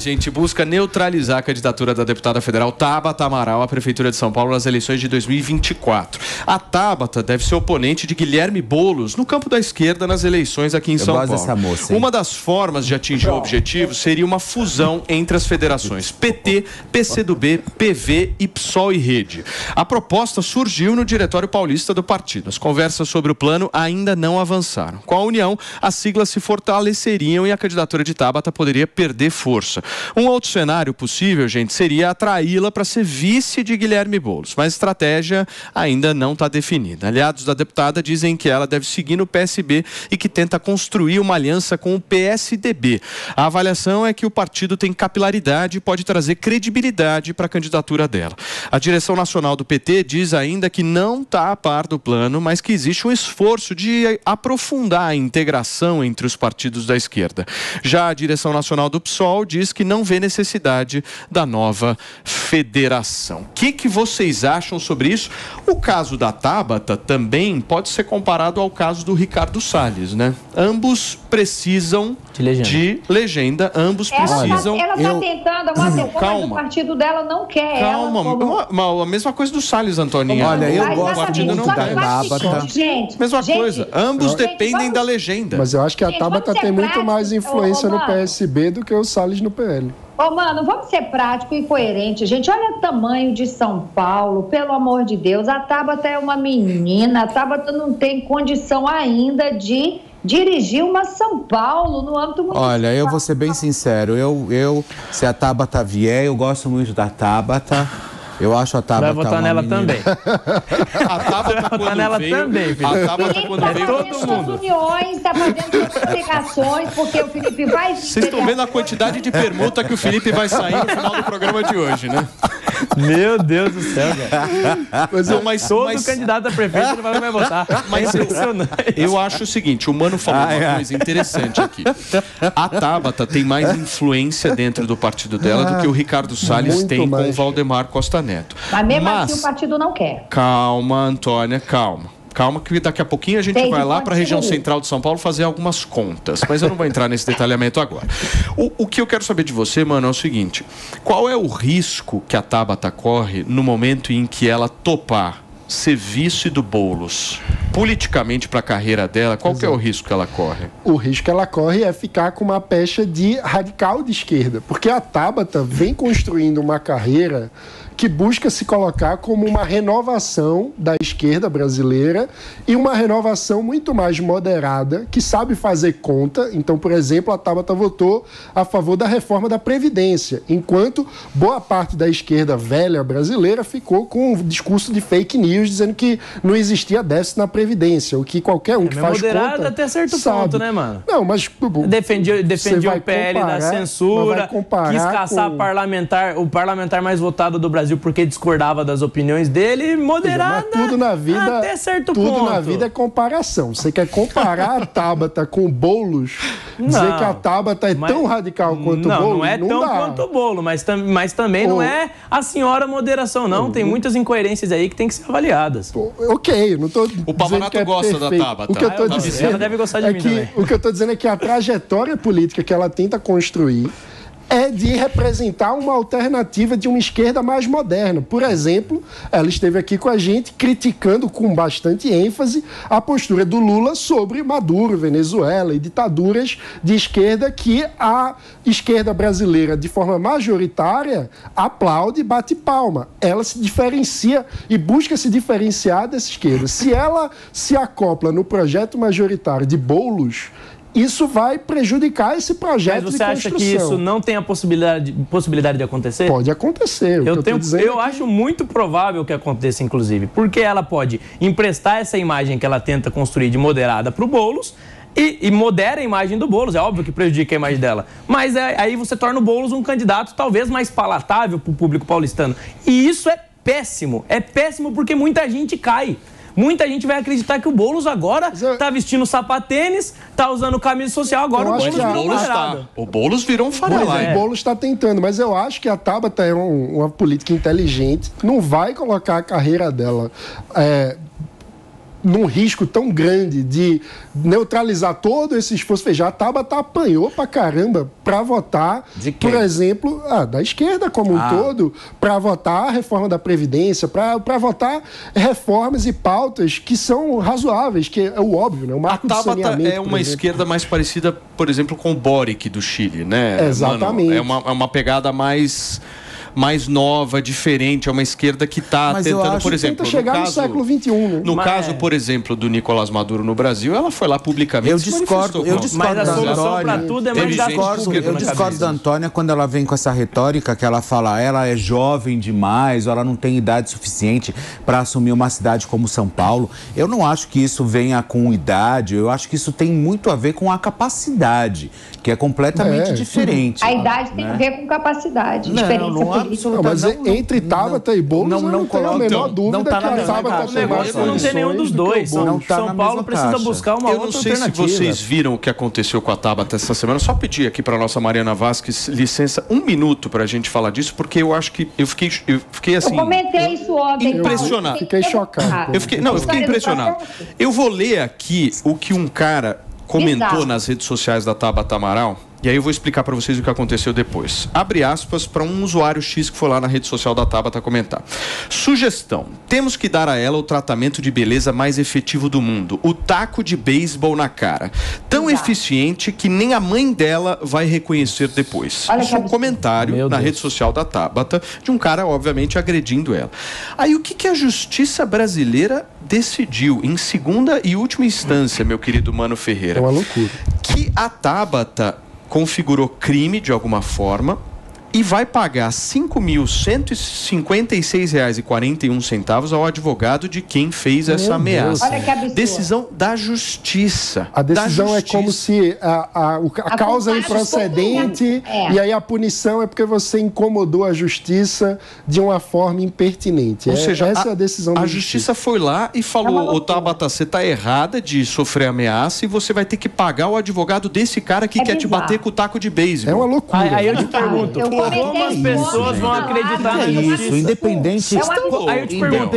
gente busca neutralizar a candidatura da deputada federal Tabata Amaral à Prefeitura de São Paulo nas eleições de 2024. A Tabata deve ser oponente de Guilherme Boulos no campo da esquerda nas eleições aqui em São Paulo. Dessa moça, hein? Uma das formas de atingir o objetivo seria uma fusão entre as federações PT, PCdoB, PV e PSOL e Rede. A proposta surgiu no Diretório Paulista do partido. As conversas sobre o plano ainda não avançaram. Com a união, as siglas se fortaleceriam e a candidatura de Tabata poderia perder força. Um outro cenário possível, gente, seria atraí-la para ser vice de Guilherme Boulos, mas a estratégia ainda não está definida. Aliados da deputada dizem que ela deve seguir no PSB e que tenta construir uma aliança com o PSDB. A avaliação é que o partido tem capilaridade e pode trazer credibilidade para a candidatura dela. A direção nacional do PT diz ainda que não está a par do plano, mas que existe um esforço de aprofundar a integração entre os partidos da esquerda. Já a direção nacional do PSOL diz que não vê necessidade da nova federação. O que vocês acham sobre isso? O caso da Tabata também pode ser comparado ao caso do Ricardo Salles, né? Ambos precisam de legenda, ambos precisam... Ela está tentando, mas o partido dela não quer. Calma, a mesma coisa do Salles, Antoninha. Olha, eu gosto muito da Tabata. Mesma coisa, ambos dependem da legenda. Mas eu acho que a Tabata tem muito mais influência no PSB do que o Salles no PL. Mano, vamos ser prático e coerente, gente. Olha o tamanho de São Paulo, pelo amor de Deus. A Tabata é uma menina, a Tabata não tem condição ainda de dirigir uma São Paulo no âmbito municipal. Olha, eu vou ser bem sincero, se a Tabata vier, eu gosto muito da Tabata. Eu acho a Tabata vai votar nela também. A Tabata quando nela veio... também, filho. A Tabata quando veio... Todo mundo. Uniões, está fazendo suas ligações, porque o Felipe vai... Vocês estão vendo a quantidade de permuta que o Felipe vai sair no final do programa de hoje, né? Meu Deus do céu, cara. Mas todo candidato a prefeito ele vai votar. Mas eu acho o seguinte, o Mano falou uma coisa interessante aqui. A Tabata tem mais influência dentro do partido dela do que o Ricardo Salles tem com o Valdemar Costa Neto. Mas mesmo assim o partido não quer. Calma, Antônia, calma. Calma que daqui a pouquinho a gente vai lá para a região central de São Paulo fazer algumas contas. Mas eu não vou entrar nesse detalhamento agora. O que eu quero saber de você, mano, é o seguinte. Qual é o risco que a Tabata corre no momento em que ela topar ser vice do Boulos? Politicamente para a carreira dela, qual que é o risco que ela corre? O risco que ela corre é ficar com uma pecha de radical de esquerda. Porque a Tabata vem construindo uma carreira que busca se colocar como uma renovação da esquerda brasileira e uma renovação muito mais moderada, que sabe fazer conta. Então, por exemplo, a Tabata votou a favor da reforma da Previdência, enquanto boa parte da esquerda velha brasileira ficou com um discurso de fake news, dizendo que não existia déficit na Previdência, o que qualquer um que faz conta até certo sabe. Ponto, né, mano? Não, mas... Defendia o PL da censura, quis caçar o parlamentar mais votado do Brasil porque discordava das opiniões dele, moderada. Mas tudo na vida, até certo tudo ponto. Na vida é comparação. Você quer comparar a Tabata com o Boulos, dizer que a Tabata é tão radical quanto o Boulos? Não é tão quanto o Boulos, mas também não é a senhora moderação, não. Tem muitas incoerências aí que tem que ser avaliadas. Ok, não tô o Pavanato gosta da Tabata. O que eu tô dizendo ela deve gostar de mim também. O que eu tô dizendo é que a trajetória política que ela tenta construir é de representar uma alternativa de uma esquerda mais moderna. Por exemplo, ela esteve aqui com a gente criticando com bastante ênfase a postura do Lula sobre Maduro, Venezuela e ditaduras de esquerda que a esquerda brasileira, de forma majoritária, aplaude e bate palma. Ela se diferencia e busca se diferenciar dessa esquerda. Se ela se acopla no projeto majoritário de Boulos, isso vai prejudicar esse projeto de construção. Mas você acha que isso não tem a possibilidade de acontecer? Pode acontecer. Eu acho muito provável que aconteça, inclusive, porque ela pode emprestar essa imagem que ela tenta construir de moderada para o Boulos e modera a imagem do Boulos. É óbvio que prejudica a imagem dela. Mas aí você torna o Boulos um candidato talvez mais palatável para o público paulistano. E isso é péssimo. É péssimo porque muita gente cai. Muita gente vai acreditar que o Boulos agora tá vestindo sapatênis, tá usando camisa social, agora o Boulos virou moderado. O Boulos virou um farolai. O Boulos está tentando, mas eu acho que a Tabata é uma política inteligente, não vai colocar a carreira dela num risco tão grande de neutralizar todo esse esforço. Veja, a Tabata apanhou pra caramba para votar, por exemplo, da esquerda como um todo, para votar a reforma da Previdência, para votar reformas e pautas que são razoáveis, que é o óbvio, né? O marco do saneamento. A Tabata é uma esquerda mais parecida, por exemplo, com o Boric do Chile, né? Exatamente. Mano, é uma pegada mais nova, diferente, é uma esquerda que está tentando, por exemplo, chegar no século XXI, né? No caso, por exemplo, do Nicolás Maduro no Brasil, ela foi lá publicamente. Eu discordo mas a solução para tudo é mais Eu discordo da Antônia quando ela vem com essa retórica que ela fala, ela é jovem demais, ou ela não tem idade suficiente para assumir uma cidade como São Paulo. Eu não acho que isso venha com idade, eu acho que isso tem muito a ver com a capacidade, que é completamente diferente. A idade tem a ver com capacidade, experiência política. Mas entre Tabata e Boulos, não tem a menor dúvida que a Tabata tem mais não tem nenhum dos dois. São Paulo precisa buscar uma outra alternativa. Eu não sei se vocês viram o que aconteceu com a Tabata essa semana. Só pedir aqui para a nossa Mariana Vasquez licença 1 minuto para a gente falar disso, porque eu acho que eu fiquei assim... Eu comentei isso ontem. Impressionado. Fiquei chocado. Eu fiquei impressionado. Eu vou ler aqui o que um cara comentou nas redes sociais da Tabata Amaral. E aí eu vou explicar para vocês o que aconteceu depois. Abre aspas para um usuário X que foi lá na rede social da Tabata comentar. Sugestão. Temos que dar a ela o tratamento de beleza mais efetivo do mundo. O taco de beisebol na cara. Tão eficiente que nem a mãe dela vai reconhecer depois. Isso é um comentário na rede social da Tabata de um cara, obviamente, agredindo ela. Aí o que a justiça brasileira decidiu em segunda e última instância, meu querido Mano Ferreira? É uma loucura. Que a Tabata configurou crime de alguma forma e vai pagar R$ 5.156,41 ao advogado de quem fez essa ameaça. Olha que absurdo. Decisão da justiça. A decisão é como se a causa é improcedente e aí a punição é porque você incomodou a justiça de uma forma impertinente. Ou seja, essa é a decisão da justiça foi lá e falou, Tabata, você está errada de sofrer ameaça e você vai ter que pagar o advogado desse cara que quer te bater com o taco de beisebol. É uma loucura. Aí eu te pergunto, como as pessoas vão acreditar na justiça? Independente. Aí eu te pergunto,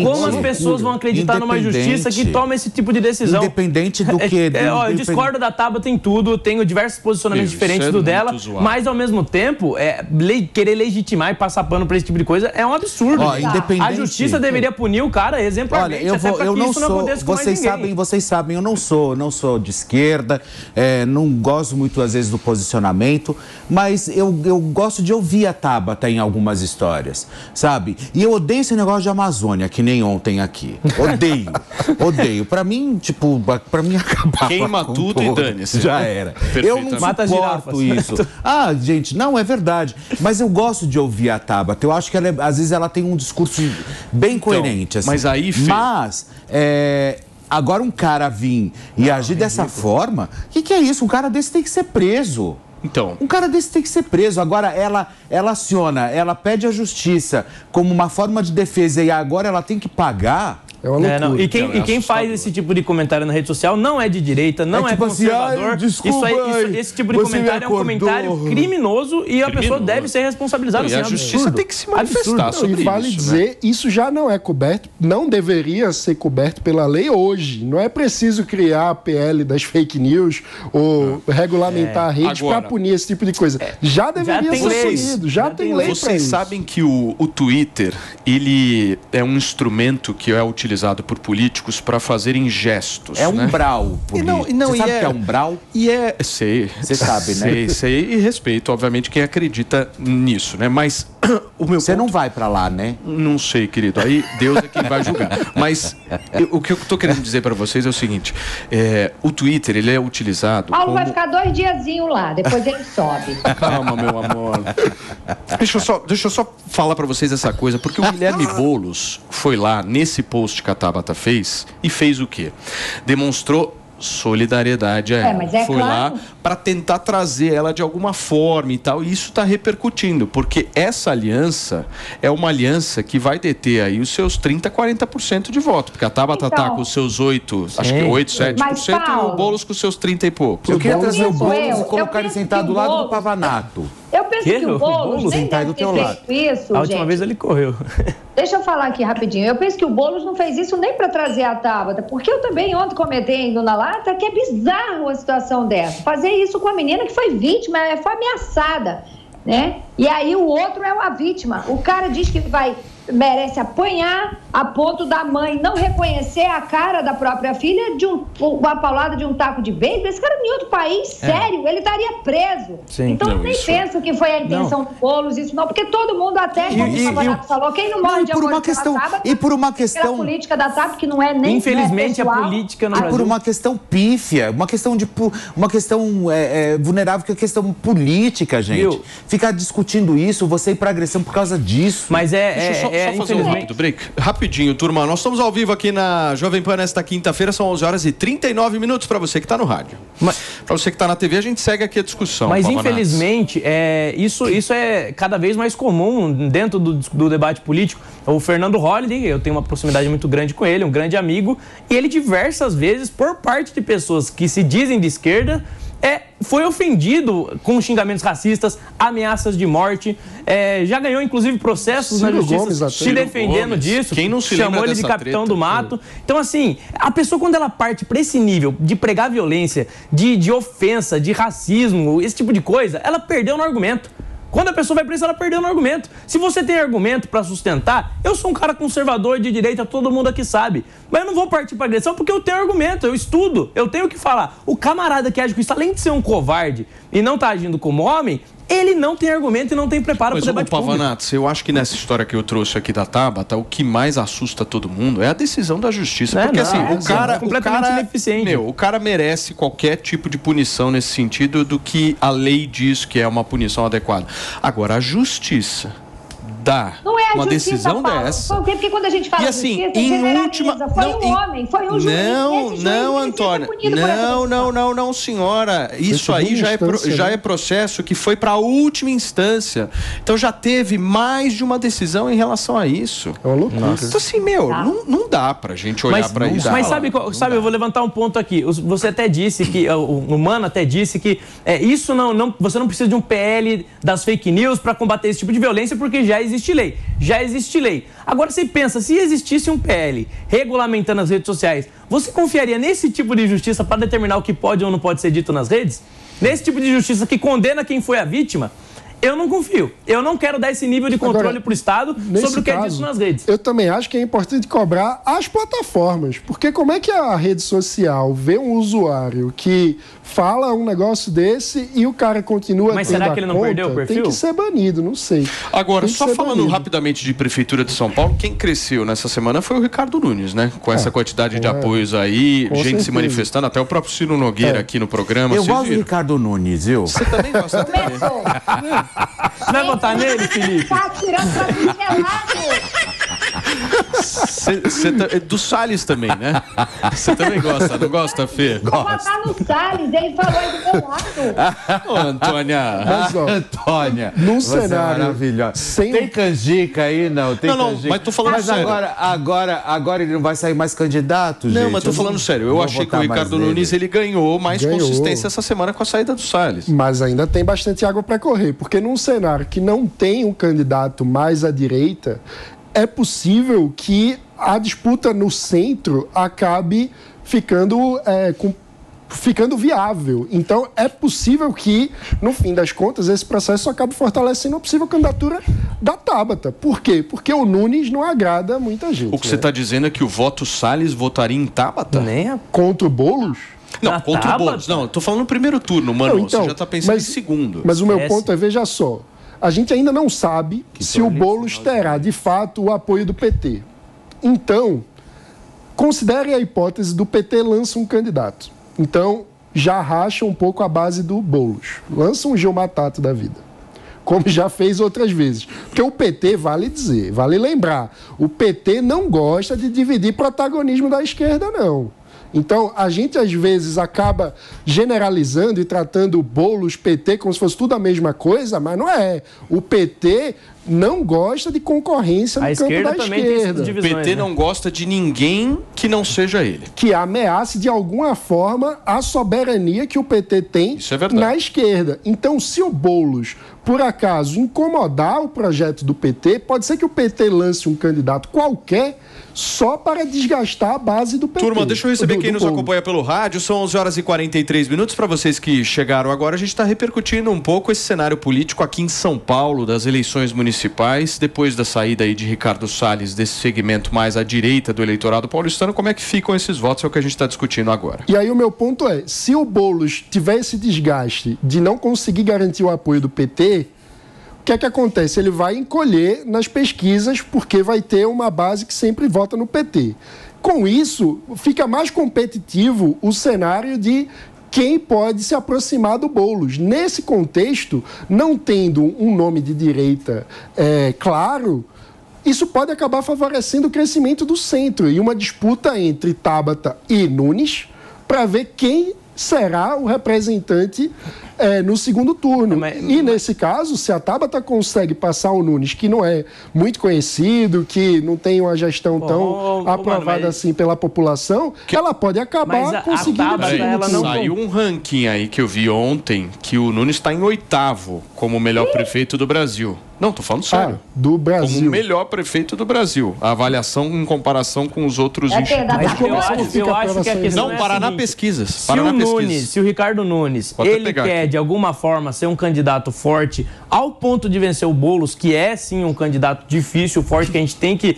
como as pessoas vão acreditar numa justiça que toma esse tipo de decisão? Independente do que... Eu discordo da Tabata em tudo, tenho diversos posicionamentos diferentes do dela, mas ao mesmo tempo, querer legitimar e passar pano pra esse tipo de coisa é um absurdo. A justiça deveria punir o cara exemplarmente, eu não sou, vocês sabem, eu não sou de esquerda, não gosto muito às vezes do posicionamento, mas eu gosto de ouvir a Tabata em algumas histórias, sabe? E eu odeio esse negócio de Amazônia, que nem ontem aqui. Odeio. Pra mim, acabar. Queima tudo e dane-se. Já era. Eu não suporto isso. Gente, não, é verdade. Mas eu gosto de ouvir a Tabata. Eu acho que às vezes ela tem um discurso bem coerente. Assim. Mas aí, Fê... agora um cara vir e agir dessa forma, o que é isso? Um cara desse tem que ser preso. Então, um cara desse tem que ser preso. Agora ela aciona, ela pede a justiça como uma forma de defesa e agora ela tem que pagar. É uma loucura. E quem faz esse tipo de comentário na rede social não é de direita, não é conservador. Esse tipo de comentário é um comentário criminoso e a pessoa deve ser responsabilizada. E a justiça tem que se manifestar sobre isso. E vale dizer, isso já não é coberto, não deveria ser coberto pela lei hoje. Não é preciso criar a PL das fake news ou regulamentar a rede para punir esse tipo de coisa. Já deveria ser punido, já tem lei para isso. Vocês sabem que o Twitter, ele é um instrumento que é utilizado por políticos para fazerem gestos. É um brau político. Você sabe o que é um brau? Sei. Você sabe, né? Sei e respeito, obviamente, quem acredita nisso, né? Mas Você não vai para lá, né? Não sei, querido. Aí Deus é quem vai julgar. Mas o que eu tô querendo dizer para vocês é o seguinte: o Twitter, ele é utilizado. Paulo vai ficar 2 diazinhos lá, depois ele sobe. Calma, meu amor. Deixa eu só falar para vocês essa coisa, porque o Guilherme Boulos foi lá nesse post que a Tabata fez e fez o quê? Demonstrou solidariedade a ela. Mas foi claro. lá para tentar trazer ela de alguma forma e tal, e isso está repercutindo, porque essa aliança é uma aliança que vai deter aí os seus 30%, 40% de voto, porque a Tabata tá com os seus 8, acho que 8, 7%, e o Boulos com os seus 30 e poucos. Eu queria trazer o Boulos e colocar ele sentado do lado do Pavanato. Eu penso penso que o Boulos nem deve ter feito isso, A última vez ele correu. Deixa eu falar aqui rapidinho. Eu penso que o Boulos não fez isso nem para trazer a Tabata, porque eu também ontem comentei indo na lata que é bizarro a situação dessa. Fazer isso com a menina que foi vítima, foi ameaçada, né? E aí o outro é a vítima. O cara diz que merece apanhar a ponto da mãe não reconhecer a cara da própria filha de uma paulada de um taco de beisebol. Esse cara em outro país, sério, ele estaria preso. Sim. Então eu nem penso que foi a intenção do Boulos, isso não, porque todo mundo até, como o Favorato falou, quem não morre de amor por uma questão pela política da TAP, que não é nem infelizmente a política no Brasil. Por uma questão pífia, uma questão vulnerável, que é questão política, gente. Viu? Ficar discutindo isso, você ir pra agressão por causa disso. Mas Deixa eu só fazer um rápido break. Rapidinho, turma. Nós estamos ao vivo aqui na Jovem Pan nesta quinta-feira. São 11 horas e 39 minutos para você que está no rádio. Para você que está na TV, a gente segue aqui a discussão. Mas, infelizmente, isso é cada vez mais comum dentro do debate político. O Fernando Holliday, eu tenho uma proximidade muito grande com ele, um grande amigo, e ele diversas vezes, por parte de pessoas que se dizem de esquerda, foi ofendido com xingamentos racistas, ameaças de morte, já ganhou inclusive processos na justiça se defendendo disso. Quem não se chamou ele de capitão do mato. Então, assim, a pessoa, quando ela parte para esse nível de pregar violência, de ofensa, de racismo, esse tipo de coisa, ela perdeu no argumento. Quando a pessoa vai para isso, ela perdeu no argumento. Se você tem argumento para sustentar, eu sou um cara conservador de direita, todo mundo aqui sabe. Mas eu não vou partir para agressão porque eu tenho argumento, eu estudo, eu tenho o que falar. O camarada que age com isso, além de ser um covarde e não tá agindo como homem, ele não tem argumento e não tem preparo para o debate público. Pavanato, eu acho que nessa história que eu trouxe aqui da Tabata, o que mais assusta todo mundo é a decisão da justiça. Porque completamente ineficiente. O cara merece qualquer tipo de punição nesse sentido do que a lei diz que é uma punição adequada. Agora, a justiça dá uma decisão dessa. Porque quando a gente fala justiça, foi um juiz. Não, Antônia. Não, senhora. Isso aí já é processo que foi para a última instância. Então já teve mais de uma decisão em relação a isso. É uma loucura. Então assim, não dá pra gente olhar para isso. Mas sabe, eu vou levantar um ponto aqui. Você até disse que, o Mano até disse que isso você não precisa de um PL das fake news para combater esse tipo de violência, porque já existe lei. Já existe lei. Agora você pensa, se existisse um PL regulamentando as redes sociais, você confiaria nesse tipo de justiça para determinar o que pode ou não pode ser dito nas redes? Nesse tipo de justiça que condena quem foi a vítima? Eu não confio. Eu não quero dar esse nível de controle para o Estado sobre o que é dito nas redes. Eu também acho que é importante cobrar as plataformas. Porque como é que a rede social vê um usuário que fala um negócio desse e o cara continua... Mas será que ele não perdeu o perfil? Tem que ser banido, não sei. Agora, só falando rapidamente de Prefeitura de São Paulo, quem cresceu nessa semana foi o Ricardo Nunes, né? Com essa quantidade de apoios aí, gente se manifestando, até o próprio Ciro Nogueira aqui no programa. Eu gosto do Ricardo Nunes, viu? Você também gosta dele? Vai votar nele, Felipe? Tá tirando pra mim do Salles também, né? Você também gosta, não gosta, Fê? Vou votar no Salles, ele falou aí do meu lado. Ô, Antônia. Mas, Antônia, num cenário maravilhosa. Tem canjica aí, não? Tem canjica. Mas tô falando sério. Agora ele não vai sair mais candidato, gente? Não, mas tô falando sério. Eu achei que o Ricardo Nunes, ele ganhou mais consistência essa semana com a saída do Salles. Mas ainda tem bastante água para correr, porque num cenário que não tem um candidato mais à direita, é possível que a disputa no centro acabe ficando viável. Então, é possível que, no fim das contas, esse processo acabe fortalecendo a possível candidatura da Tabata. Por quê? Porque o Nunes não agrada muita gente. O que você está dizendo é que o voto Salles votaria em Tabata? Contra o Boulos? Não, contra o Boulos. Não, eu tô falando no primeiro turno, mano. Então, você já está pensando em segundo. Mas o meu ponto é, veja só, a gente ainda não sabe se o Boulos terá, de fato, o apoio do PT. Então, considere a hipótese do PT lança um candidato. Então, já racha um pouco a base do Boulos. Lança um Gilmar Tato da vida, como já fez outras vezes. Porque o PT, vale dizer, vale lembrar, o PT não gosta de dividir protagonismo da esquerda, não. Então, a gente, às vezes, acaba generalizando e tratando o Boulos, PT, como se fosse tudo a mesma coisa, mas não é. O PT não gosta de concorrência no campo da esquerda. O PT não gosta de ninguém que não seja ele. Que ameace de alguma forma a soberania que o PT tem na esquerda. Então, se o Boulos, por acaso, incomodar o projeto do PT, pode ser que o PT lance um candidato qualquer só para desgastar a base do PT. Turma, deixa eu receber quem nos acompanha pelo rádio. São 11 horas e 43 minutos. Para vocês que chegaram agora, a gente está repercutindo um pouco esse cenário político aqui em São Paulo, das eleições municipais, depois da saída aí de Ricardo Salles, desse segmento mais à direita do eleitorado paulistano. Como é que ficam esses votos? É o que a gente está discutindo agora. E aí o meu ponto é, se o Boulos tiver esse desgaste de não conseguir garantir o apoio do PT, o que é que acontece? Ele vai encolher nas pesquisas porque vai ter uma base que sempre vota no PT. Com isso, fica mais competitivo o cenário de quem pode se aproximar do Boulos. Nesse contexto, não tendo um nome de direita claro, isso pode acabar favorecendo o crescimento do centro e uma disputa entre Tabata e Nunes para ver quem será o representante no segundo turno. E nesse caso, se a Tabata consegue passar o Nunes, que não é muito conhecido, que não tem uma gestão tão aprovada assim pela população, ela pode acabar conseguindo... Saiu um ranking aí que eu vi ontem, que o Nunes está em 8º como o melhor prefeito do Brasil. Não, tô falando sério. Do Brasil. Como o melhor prefeito do Brasil. A avaliação em comparação com os outros institutos. Eu acho que a questão não, Paraná Pesquisas. Se o Ricardo Nunes, ele quer de alguma forma ser um candidato forte ao ponto de vencer o Boulos, que é sim um candidato difícil, forte, que a gente tem que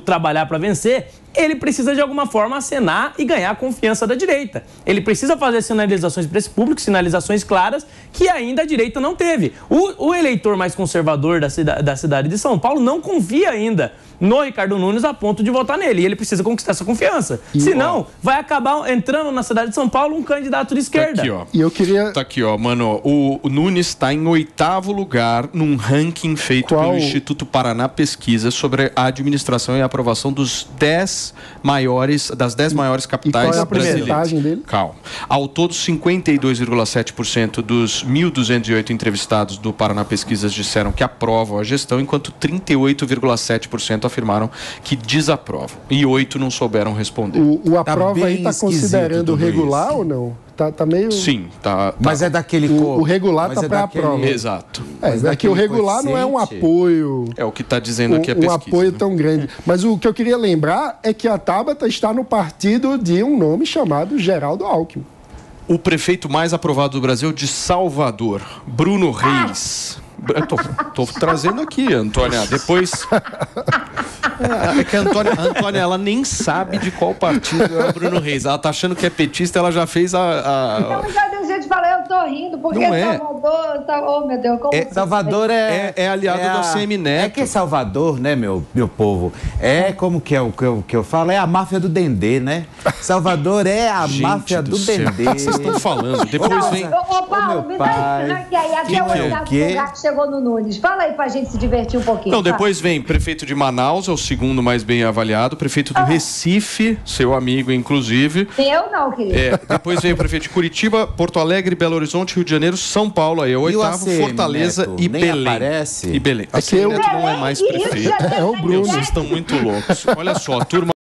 trabalhar para vencer, ele precisa de alguma forma acenar e ganhar a confiança da direita. Ele precisa fazer sinalizações para esse público, sinalizações claras que ainda a direita não teve. O eleitor mais conservador da cidade de São Paulo não confia ainda no Ricardo Nunes a ponto de votar nele. E ele precisa conquistar essa confiança. Senão, vai acabar entrando na cidade de São Paulo um candidato de esquerda. Tá aqui, ó. E eu queria... Tá aqui, ó, mano. O Nunes está em 8º lugar num ranking feito pelo Instituto Paraná Pesquisa sobre a administração e a aprovação das 10 maiores capitais brasileiras. Dele? Calma. Ao todo, 52,7% dos 1.208 entrevistados do Paraná Pesquisas disseram que aprovam a gestão, enquanto 38,7% afirmaram que desaprovam. E 8 não souberam responder. O aprova aí está considerando regular ou não? Tá meio... Sim, tá. Mas é daquele... O regular tá para aprova. Exato. Daqui o regular não é um apoio... É o que está dizendo aqui a pesquisa. Um apoio tão grande. Mas o que eu queria lembrar é que a Tabata está no partido de um nome chamado Geraldo Alckmin. O prefeito mais aprovado do Brasil de Salvador, Bruno Reis. Eu tô trazendo aqui, Antônia. Depois... É que a Antônia, ela nem sabe de qual partido é o Bruno Reis. Ela tá achando que é petista, ela já fez Então já deu jeito de falar, eu tô rindo, porque Salvador... Oh, meu Deus, como Salvador é aliado do ACM Neto. É que Salvador, né, meu povo? Como que é o que eu falo? É a máfia do Dendê, né? Salvador é a máfia do Dendê. O que vocês estão falando? Depois vem... Ô, Paulo, me dá esse aqui aí. Até o oitavo lugar que chegou no Nunes. Fala aí pra gente se divertir um pouquinho. Então, depois vem prefeito de Manaus, é o segundo mais bem avaliado. Prefeito do Recife, seu amigo, inclusive. Eu não, querido. Depois vem o prefeito de Curitiba, Porto Alegre, Belo Horizonte, Rio de Janeiro, São Paulo, aí é o oitavo, Fortaleza Neto, e Belém. Aparece. E Belém. ACM Neto não é mais prefeito. É o Bruno. Vocês estão muito loucos. Olha só, turma.